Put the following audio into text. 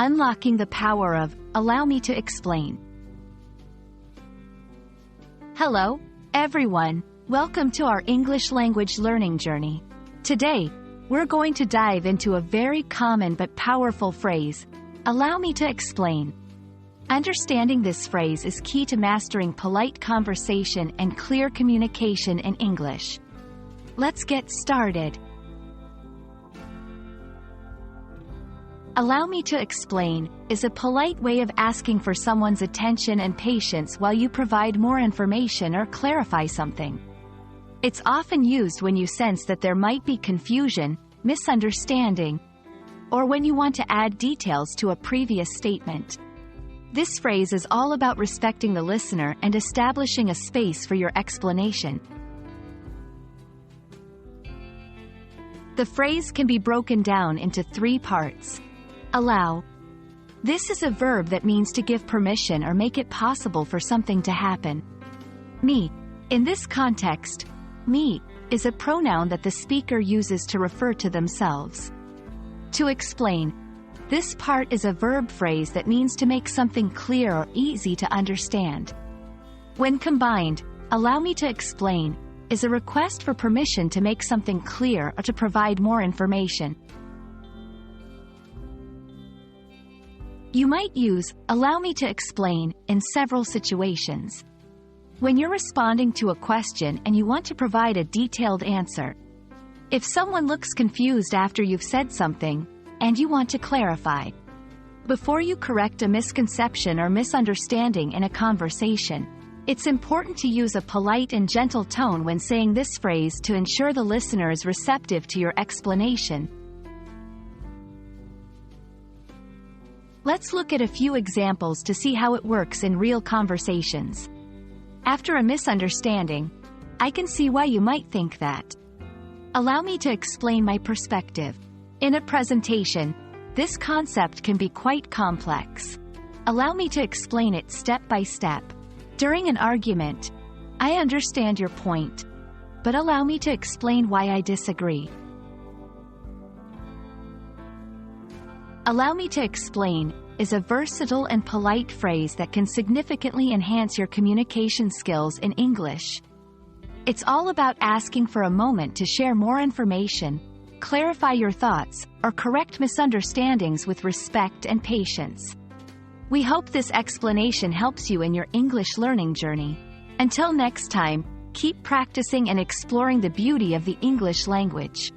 Unlocking the power of, allow me to explain. Hello, everyone. Welcome to our English language learning journey. Today, we're going to dive into a very common but powerful phrase, allow me to explain. Understanding this phrase is key to mastering polite conversation and clear communication in English. Let's get started. Allow me to explain is a polite way of asking for someone's attention and patience while you provide more information or clarify something. It's often used when you sense that there might be confusion, misunderstanding, or when you want to add details to a previous statement. This phrase is all about respecting the listener and establishing a space for your explanation. The phrase can be broken down into 3 parts. Allow. This is a verb that means to give permission or make it possible for something to happen. Me. In this context, me is a pronoun that the speaker uses to refer to themselves. To explain. This part is a verb phrase that means to make something clear or easy to understand. When combined, allow me to explain is a request for permission to make something clear or to provide more information. You might use allow me to explain in several situations. When you're responding to a question and you want to provide a detailed answer. If someone looks confused after you've said something, and you want to clarify. Before you correct a misconception or misunderstanding in a conversation, it's important to use a polite and gentle tone when saying this phrase to ensure the listener is receptive to your explanation. Let's look at a few examples to see how it works in real conversations. After a misunderstanding, I can see why you might think that. Allow me to explain my perspective. In a presentation, this concept can be quite complex. Allow me to explain it step by step. During an argument, I understand your point, but allow me to explain why I disagree. Allow me to explain is a versatile and polite phrase that can significantly enhance your communication skills in English. It's all about asking for a moment to share more information, clarify your thoughts, or correct misunderstandings with respect and patience. We hope this explanation helps you in your English learning journey. Until next time, keep practicing and exploring the beauty of the English language.